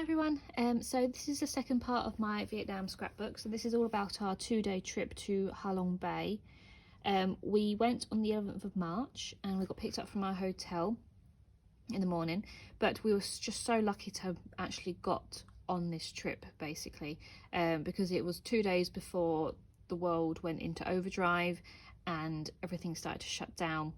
everyone, so this is the second part of my Vietnam scrapbook. So this is all about our 2-day trip to Ha Long Bay. We went on the 11th of March and we got picked up from our hotel in the morning, but we were just so lucky to have actually got on this trip basically, because it was 2 days before the world went into overdrive and everything started to shut down.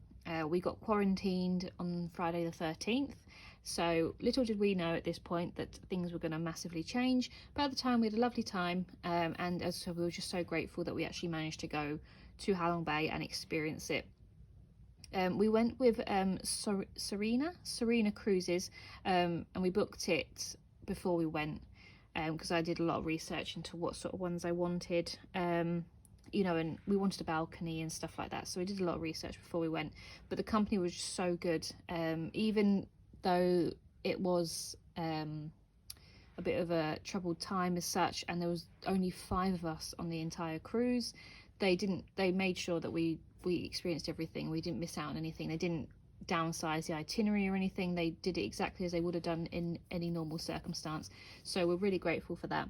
We got quarantined on Friday the 13th, so little did we know at this point that things were going to massively change. But at the time we had a lovely time, and as so we were just so grateful that we actually managed to go to Ha Long Bay and experience it. We went with Serena Cruises, and we booked it before we went, because I did a lot of research into what sort of ones I wanted, you know, and we wanted a balcony and stuff like that, so we did a lot of research before we went. But the company was just so good, even though it was a bit of a troubled time as such, and there was only 5 of us on the entire cruise. They made sure that we experienced everything. We didn't miss out on anything. They didn't downsize the itinerary or anything. They did it exactly as they would have done in any normal circumstance, so we're really grateful for that.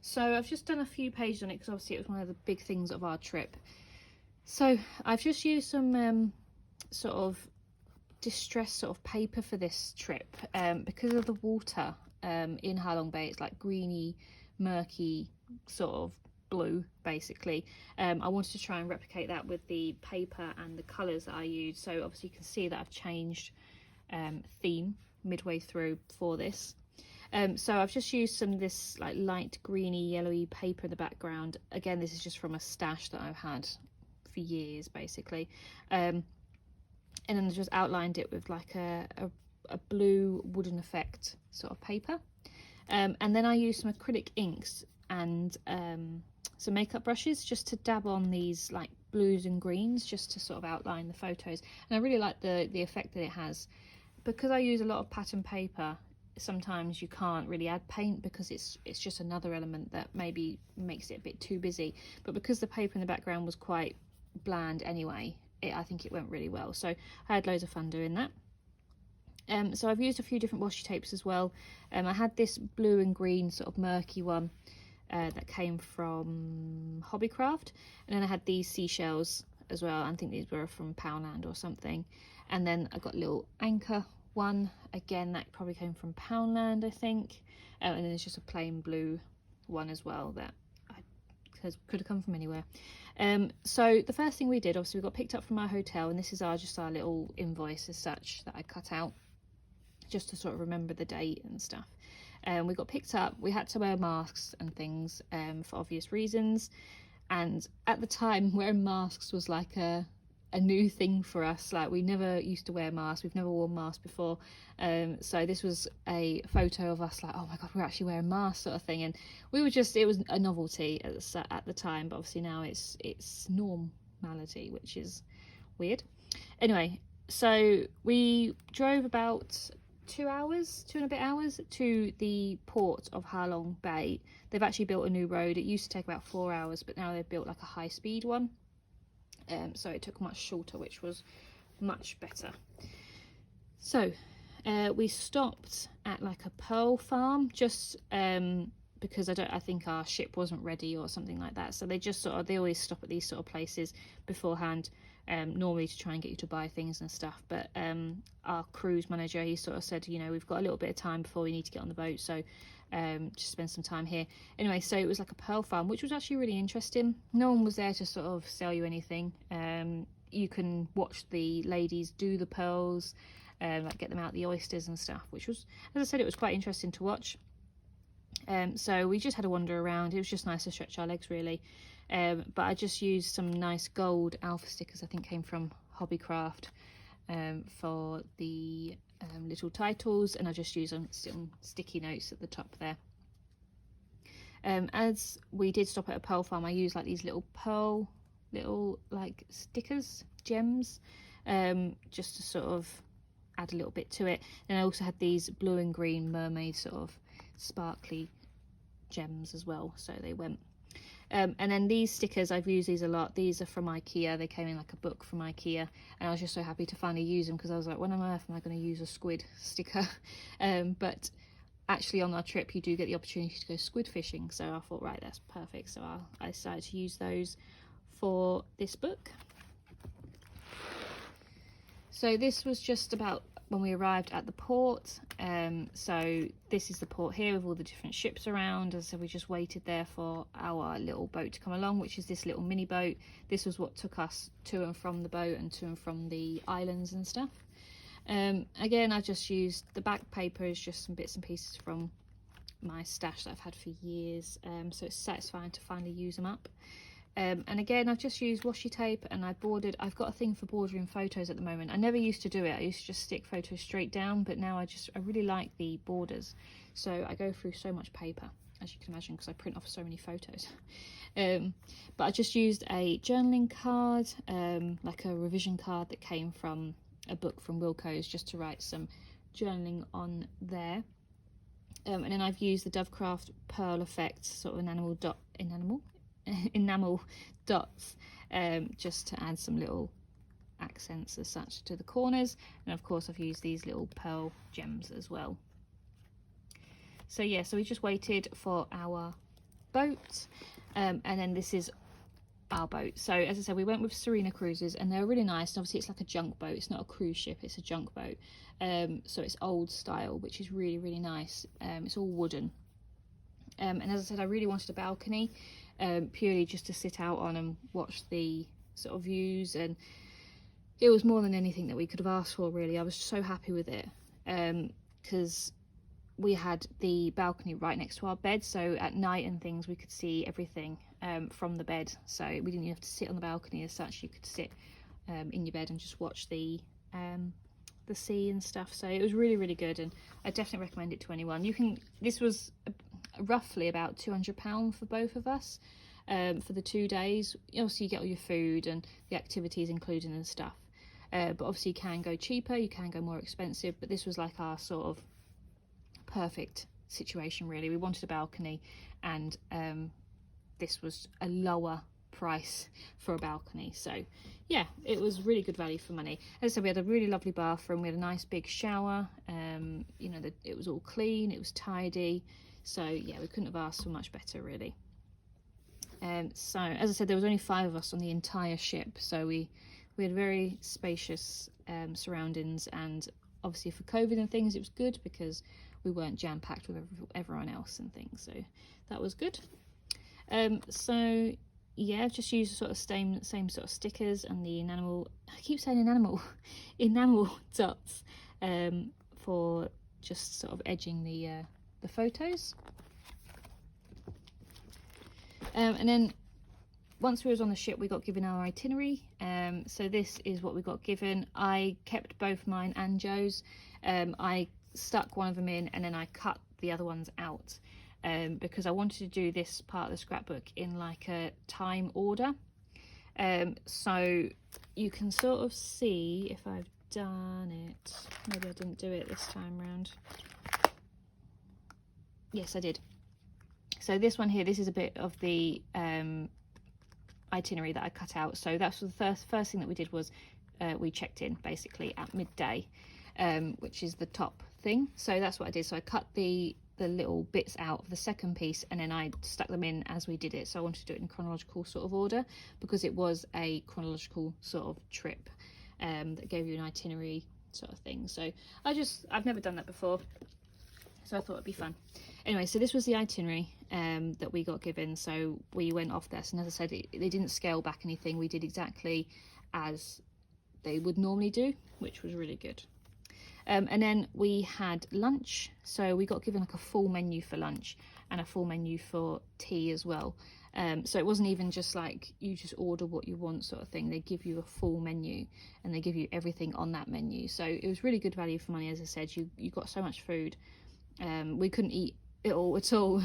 So I've just done a few pages on it because obviously it was one of the big things of our trip. So I've just used some sort of distressed sort of paper for this trip, because of the water in Ha Long Bay. It's like greeny, murky sort of blue basically. I wanted to try and replicate that with the paper and the colours that I used. So obviously you can see that I've changed theme midway through for this. So I've just used some of this like light greeny yellowy paper in the background. Again, this is just from a stash that I've had for years basically, and then just outlined it with like a blue wooden effect sort of paper, and then I used some acrylic inks and some makeup brushes just to dab on these like blues and greens, just to sort of outline the photos. And I really like the effect that it has. Because I use a lot of pattern paper, sometimes you can't really add paint because it's just another element that maybe makes it a bit too busy. But because the paper in the background was quite bland anyway, I think it went really well. So I had loads of fun doing that. So I've used a few different washi tapes as well. I had this blue and green sort of murky one that came from Hobbycraft, and then I had these seashells as well. I think these were from Poundland or something. And then I got a little anchor one, again that probably came from Poundland I think, and then there's just a plain blue one as well that could have come from anywhere. So the first thing we did, obviously we got picked up from our hotel, and this is just our little invoice as such that I cut out just to sort of remember the date and stuff. We got picked up, we had to wear masks and things for obvious reasons, and at the time wearing masks was like a new thing for us. Like, we never used to wear masks, we've never worn masks before, so this was a photo of us like, oh my god, we're actually wearing masks sort of thing. And we were just, it was a novelty at the time, but obviously now it's normality, which is weird. Anyway, so we drove about 2 and a bit hours to the port of Ha Long Bay. They've actually built a new road. It used to take about 4 hours, but now they've built like a high-speed one, so it took much shorter, which was much better. So we stopped at like a pearl farm, just because I think our ship wasn't ready or something like that. So they just they always stop at these sort of places beforehand, normally to try and get you to buy things and stuff. But our cruise manager, he sort of said, you know, we've got a little bit of time before we need to get on the boat, so just spend some time here. Anyway, so it was like a pearl farm, which was actually really interesting. No one was there to sort of sell you anything. You can watch the ladies do the pearls, like get them out the oysters and stuff, which was, as I said, it was quite interesting to watch. So we just had a wander around. It was just nice to stretch our legs really. But I just used some nice gold alpha stickers, I think came from Hobbycraft, for the little titles, and I just used some sticky notes at the top there. As we did stop at a pearl farm, I used like these little like stickers, gems, just to sort of add a little bit to it. And I also had these blue and green mermaid sort of sparkly gems as well, so they went. And then these stickers, I've used these a lot. These are from IKEA. They came in like a book from IKEA, and I was just so happy to finally use them, because I was like, when on earth am I going to use a squid sticker? But actually on our trip you do get the opportunity to go squid fishing, so I thought, right, that's perfect. So I decided to use those for this book. So this was just about when we arrived at the port. So this is the port here with all the different ships around. As I said, we just waited there for our little boat to come along, which is this little mini boat. This was what took us to and from the boat and to and from the islands and stuff. Again, I just used the back paper is just some bits and pieces from my stash that I've had for years, so it's satisfying to finally use them up. And again, I've just used washi tape, and I've got a thing for bordering photos at the moment. I never used to do it. I used to just stick photos straight down, but now I really like the borders, so I go through so much paper, as you can imagine, because I print off so many photos. But I just used a journaling card, like a revision card that came from a book from Wilco's, just to write some journaling on there. And then I've used the Dovecraft Pearl Effect sort of enamel dots, just to add some little accents as such to the corners. And of course I've used these little pearl gems as well. So yeah, so we just waited for our boat, and then this is our boat. So as I said, we went with Serena Cruises, and they're really nice. And obviously it's like a junk boat, it's not a cruise ship, it's a junk boat. So it's old style, which is really, really nice. It's all wooden. And as I said, I really wanted a balcony, purely just to sit out on and watch the sort of views, and it was more than anything that we could have asked for, really. I was so happy with it, because we had the balcony right next to our bed, so at night and things we could see everything from the bed, so we didn't even have to sit on the balcony as such. You could sit in your bed and just watch the sea and stuff. So it was really, really good, and I definitely recommend it to anyone. This was roughly about £200 for both of us, for the 2 days. Obviously you get all your food and the activities included and stuff, but obviously you can go cheaper, you can go more expensive, but this was like our sort of perfect situation, really. We wanted a balcony, and this was a lower price for a balcony, so yeah, it was really good value for money. As I said, we had a really lovely bathroom, we had a nice big shower, you know, it was all clean, it was tidy, so yeah, we couldn't have asked for much better, really. So as I said, there was only 5 of us on the entire ship, so we had very spacious surroundings, and obviously for COVID and things it was good because we weren't jam-packed with everyone else and things, so that was good. So yeah, I've just used sort of same sort of stickers and the enamel, I keep saying enamel dots, for just sort of edging the photos. And then once we was on the ship, we got given our itinerary. So this is what we got given. I kept both mine and Joe's. I stuck one of them in, and then I cut the other ones out, because I wanted to do this part of the scrapbook in like a time order. So you can sort of see if I've done it. Maybe I didn't do it this time round. Yes, I did. So this one here, this is a bit of the itinerary that I cut out. So that's the first thing that we did was we checked in basically at midday, which is the top thing. So that's what I did. So I cut the little bits out of the second piece, and then I stuck them in as we did it. So I wanted to do it in chronological sort of order, because it was a chronological sort of trip that gave you an itinerary sort of thing. So I've never done that before, so I thought it'd be fun. Anyway, so this was the itinerary that we got given. So we went off this, and as I said, they didn't scale back anything. We did exactly as they would normally do, which was really good. And then we had lunch, so we got given like a full menu for lunch and a full menu for tea as well. So it wasn't even just like you just order what you want sort of thing. They give you a full menu, and they give you everything on that menu. So it was really good value for money. As I said, you got so much food. We couldn't eat it all at all.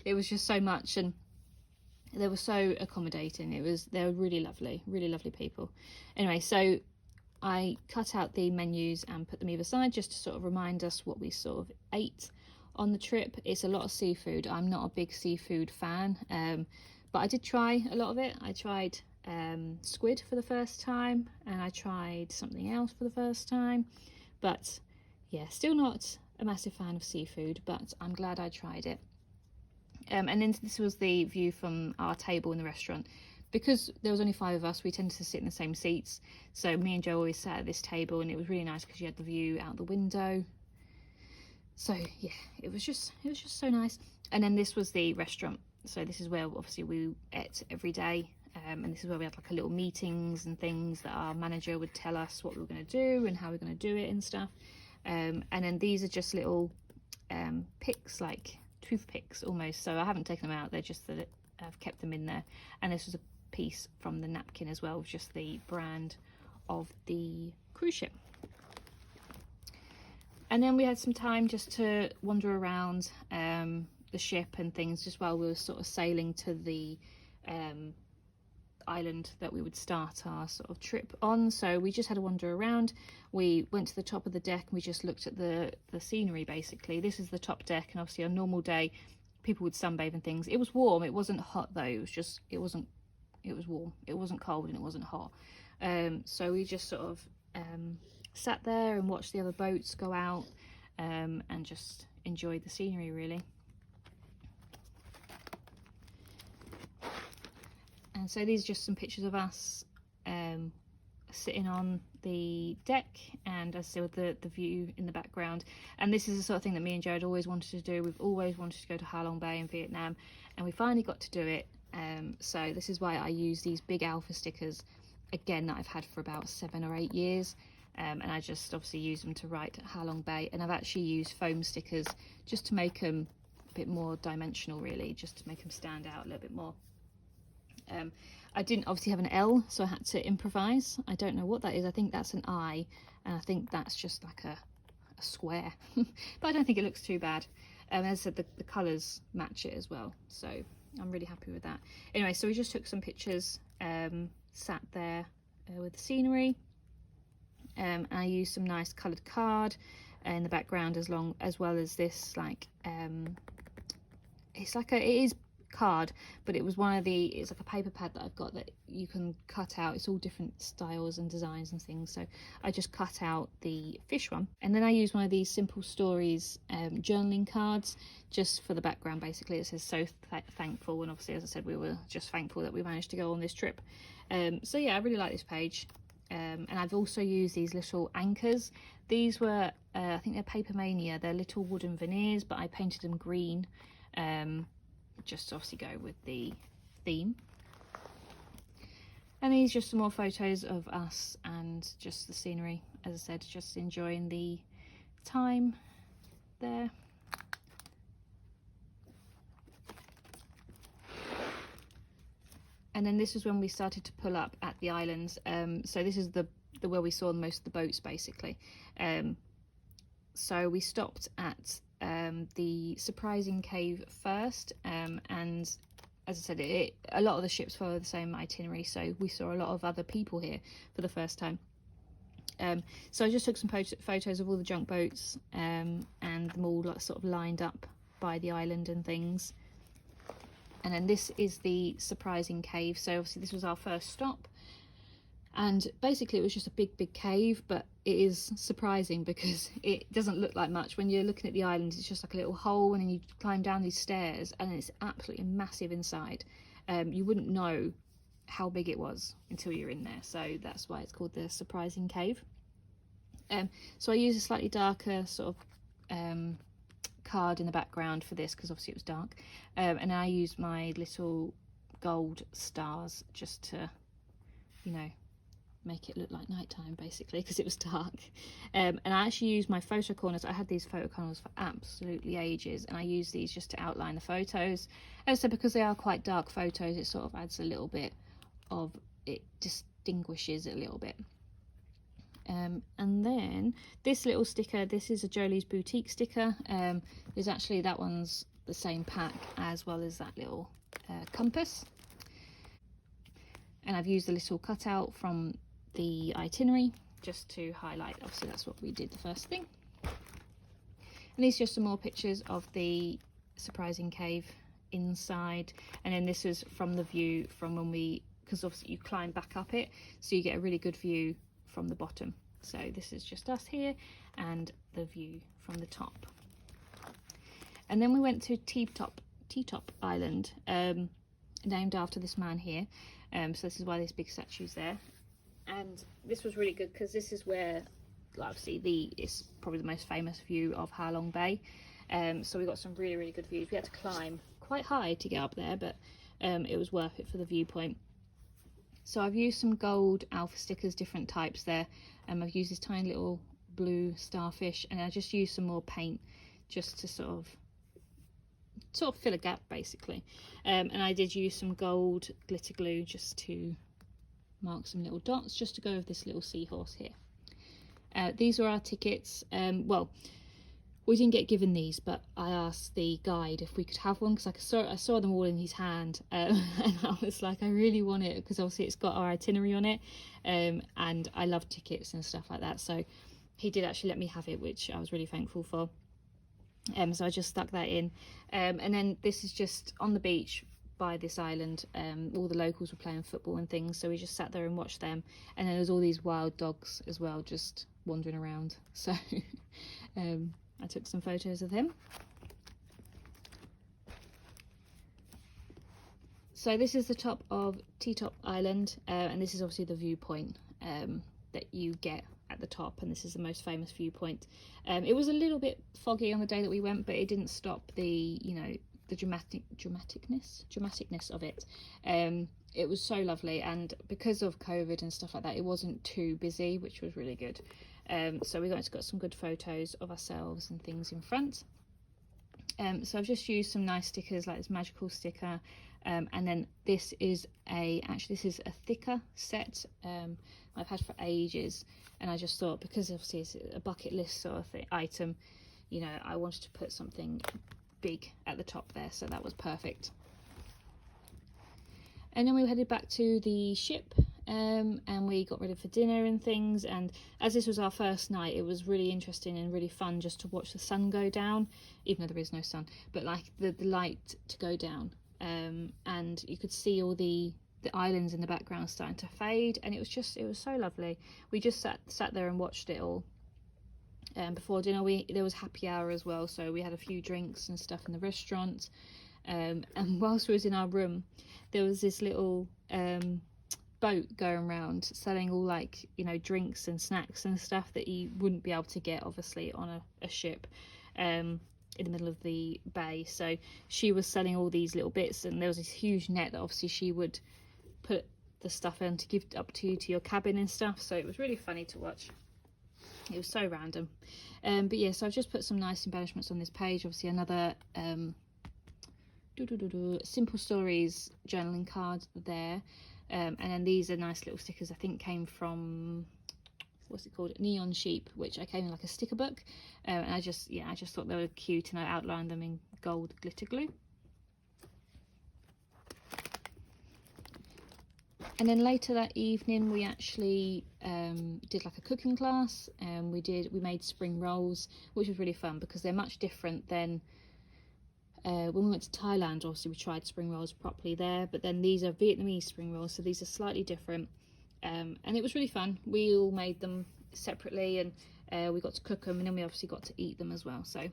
It was just so much, and they were so accommodating. They were really lovely people. Anyway, so I cut out the menus and put them either side just to sort of remind us what we sort of ate on the trip. It's a lot of seafood. I'm not a big seafood fan, but I did try a lot of it. I tried squid for the first time, and I tried something else for the first time, but yeah, still not a massive fan of seafood, but I'm glad I tried it. And then this was the view from our table in the restaurant. Because there was only 5 of us, we tended to sit in the same seats. So me and Joe always sat at this table, and it was really nice because you had the view out the window. So yeah, it was just so nice. And then this was the restaurant. So this is where obviously we ate every day. And this is where we had like a little meetings and things that our manager would tell us what we were going to do and how we were going to do it and stuff. And then these are just little picks, like toothpicks almost. So I haven't taken them out, they're just that I've kept them in there. And this was a piece from the napkin as well, just the brand of the cruise ship. And then we had some time just to wander around the ship and things, just while we were sort of sailing to the island that we would start our sort of trip on. So we just had a wander around. We went to the top of the deck and we just looked at the scenery basically. This is the top deck, and obviously on a normal day people would sunbathe and things. It was warm, it wasn't hot though, it was warm, it wasn't cold and it wasn't hot. So we just sort of sat there and watched the other boats go out and just enjoyed the scenery really. And so these are just some pictures of us sitting on the deck, and as I said, with the view in the background. And this is the sort of thing that me and Jared always wanted to do. We've always wanted to go to Ha Long Bay in Vietnam, and we finally got to do it. So this is why I use these big alpha stickers again that I've had for about 7 or 8 years. And I just obviously use them to write Ha Long Bay, and I've actually used foam stickers just to make them a bit more dimensional really, just to make them stand out a little bit more. I didn't obviously have an L, so I had to improvise. I don't know what that is. I think that's an I, and I think that's just like a square. But I don't think it looks too bad. As I said, the colours match it as well, so I'm really happy with that. Anyway, so we just took some pictures, sat there with the scenery. And I used some nice coloured card in the background, as well as this like it is card, but it's like a paper pad that I've got that you can cut out. It's all different styles and designs and things, so I just cut out the fish one, and then I use one of these Simple Stories journaling cards just for the background. Basically it says so thankful, and obviously as I said, we were just thankful that we managed to go on this trip. So yeah, I really like this page. And I've also used these little anchors. These were I think they're Paper Mania. They're little wooden veneers, but I painted them green just to obviously go with the theme. And these are just some more photos of us and just the scenery. As I said, just enjoying the time there. And then this is when we started to pull up at the islands. So this is the where we saw most of the boats basically. So we stopped at the surprising cave first, and as I said, a lot of the ships follow the same itinerary, so we saw a lot of other people here for the first time. So I just took some photos of all the junk boats and them all like sort of lined up by the island and things. And then this is the surprising cave. So obviously this was our first stop, and basically it was just a big cave, but it is surprising because it doesn't look like much. When you're looking at the island, it's just like a little hole, and then you climb down these stairs and it's absolutely massive inside. You wouldn't know how big it was until you're in there, so that's why it's called the surprising cave. So I used a slightly darker sort of card in the background for this because obviously it was dark, and I used my little gold stars just to, you know, make it look like nighttime basically because it was dark. And I actually used my photo corners. I had these photo corners for absolutely ages, and I used these just to outline the photos. As I said, because they are quite dark photos, it sort of adds a little bit of, it distinguishes it a little bit. And then this little sticker, this is a Jolie's Boutique sticker. There's actually, that one's the same pack as well as that little compass. And I've used a little cutout from the itinerary just to highlight, obviously that's what we did the first thing. And these are just some more pictures of the surprising cave inside, and then this was from the view from when we, because obviously you climb back up it, so you get a really good view from the bottom. So this is just us here and the view from the top. And then we went to Ttop Island, named after this man here. So this is why this big statue's there. And this was really good because this is where, obviously, it's probably the most famous view of Ha Long Bay. So we got some really good views. We had to climb quite high to get up there, but it was worth it for the viewpoint. So I've used some gold alpha stickers, different types there. I've used this tiny little blue starfish, and I just used some more paint just to sort of fill a gap basically. And I did use some gold glitter glue just to mark some little dots, just to go with this little seahorse here. These were our tickets. Well, we didn't get given these, but I asked the guide if we could have one because I saw them all in his hand, and I was like, I really want it because obviously it's got our itinerary on it, and I love tickets and stuff like that. So he did actually let me have it, which I was really thankful for. So I just stuck that in, and then this is just on the beach by this island. All the locals were playing football and things, so we just sat there and watched them. And then there's all these wild dogs as well, just wandering around. So I took some photos of him. So this is the top of Ttop Island, and this is obviously the viewpoint that you get at the top, and this is the most famous viewpoint. It was a little bit foggy on the day that we went, but it didn't stop the, the dramaticness of it. It was so lovely, and because of COVID and stuff like that, it wasn't too busy, which was really good. So we got some good photos of ourselves and things in front. So I've just used some nice stickers like this magical sticker, and then this is a thicker set I've had for ages, and I just thought, because obviously it's a bucket list sort of item, I wanted to put something big at the top there, so that was perfect. And then we headed back to the ship, and we got ready for dinner and things. And as this was our first night, it was really interesting and really fun just to watch the sun go down, even though there is no sun, but like the light to go down. And you could see all the islands in the background starting to fade, and it was so lovely. We just sat there and watched it all. Before dinner there was happy hour as well, so we had a few drinks and stuff in the restaurant. And whilst we was in our room, there was this little boat going around selling all drinks and snacks and stuff that you wouldn't be able to get obviously on a ship in the middle of the bay. So she was selling all these little bits, and there was this huge net that obviously she would put the stuff in to give up to your cabin and stuff. So it was really funny to watch. It was so random. But yeah, so I've just put some nice embellishments on this page. Obviously another simple stories journaling card there, and then these are nice little stickers. I think came from, what's it called, Neon Sheep, which I came in like a sticker book, and I just thought they were cute, and I outlined them in gold glitter glue. And then later that evening we actually did like a cooking class, and we made spring rolls, which was really fun because they're much different than when we went to Thailand. Obviously we tried spring rolls properly there, but then these are Vietnamese spring rolls, so these are slightly different, and it was really fun. We all made them separately, and we got to cook them, and then we obviously got to eat them as well, so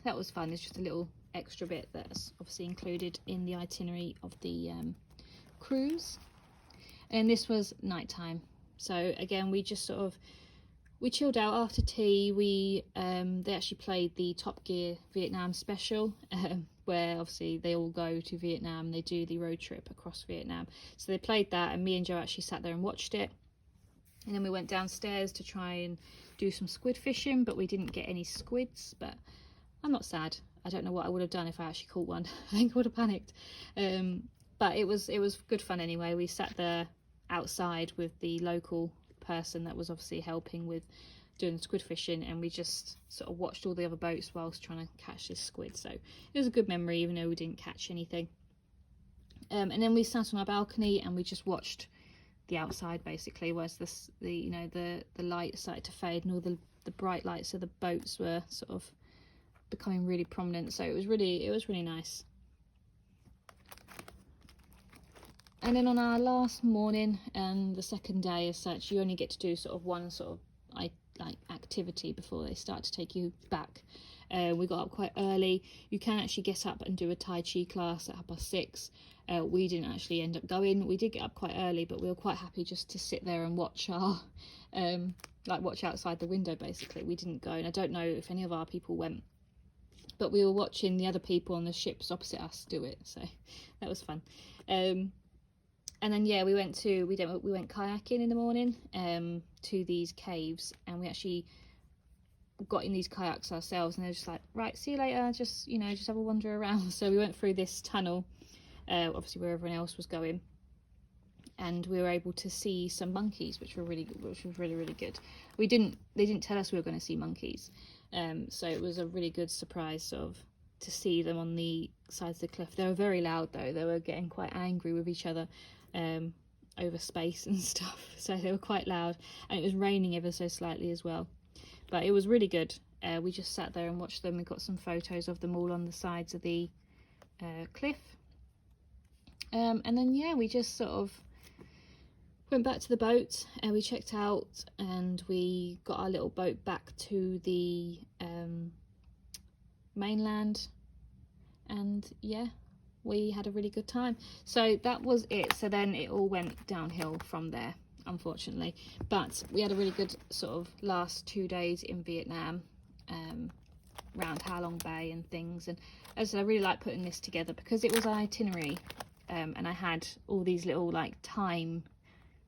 that was fun. There's just a little extra bit that's obviously included in the itinerary of the cruise. And this was nighttime, so again we just we chilled out after tea. They actually played the Top Gear Vietnam special, where obviously they all go to Vietnam. They do the road trip across Vietnam, so they played that, and me and Joe actually sat there and watched it. And then we went downstairs to try and do some squid fishing, but we didn't get any squids. But I'm not sad. I don't know what I would have done if I actually caught one. I think I would have panicked. But it was good fun anyway. We sat there outside with the local person that was obviously helping with doing the squid fishing, and we just sort of watched all the other boats whilst trying to catch this squid. So it was a good memory, even though we didn't catch anything. And then we sat on our balcony and we just watched the outside basically, whereas the light started to fade, and all the bright lights of the boats were sort of becoming really prominent. So it was really nice. And then on our last morning and the second day as such, you only get to do sort of one sort of like activity before they start to take you back. We got up quite early. You can actually get up and do a Tai Chi class at 6:30. We didn't actually end up going. We did get up quite early, but we were quite happy just to sit there and watch our watch outside the window basically. We didn't go, and I don't know if any of our people went, but we were watching the other people on the ships opposite us do it, so that was fun. And then yeah, we went kayaking in the morning to these caves, and we actually got in these kayaks ourselves, and they're just like, right, see you later, just have a wander around. So we went through this tunnel, obviously where everyone else was going, and we were able to see some monkeys, which was really good. They didn't tell us we were going to see monkeys, so it was a really good surprise sort of to see them on the sides of the cliff. They were very loud though. They were getting quite angry with each other over space and stuff, so they were quite loud, and it was raining ever so slightly as well, but it was really good. We just sat there and watched them. We got some photos of them all on the sides of the cliff, and then yeah, we just sort of went back to the boat, and we checked out, and we got our little boat back to the mainland, and yeah, we had a really good time. So that was it. So then it all went downhill from there, unfortunately, but we had a really good sort of last 2 days in Vietnam, around Ha Long Bay and things. And as I said, I really like putting this together because it was an itinerary, and I had all these little like time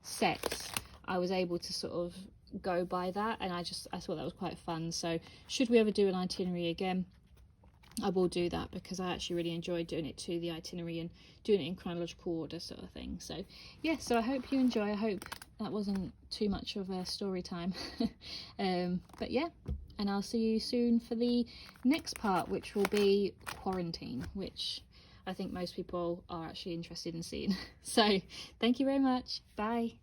sets. I was able to sort of go by that, and I thought that was quite fun. So should we ever do an itinerary again, I will do that, because I actually really enjoyed doing it to the itinerary and doing it in chronological order sort of thing. So yeah, so I hope you enjoy. I hope that wasn't too much of a story time. But yeah, and I'll see you soon for the next part, which will be quarantine, which I think most people are actually interested in seeing. So thank you very much. Bye.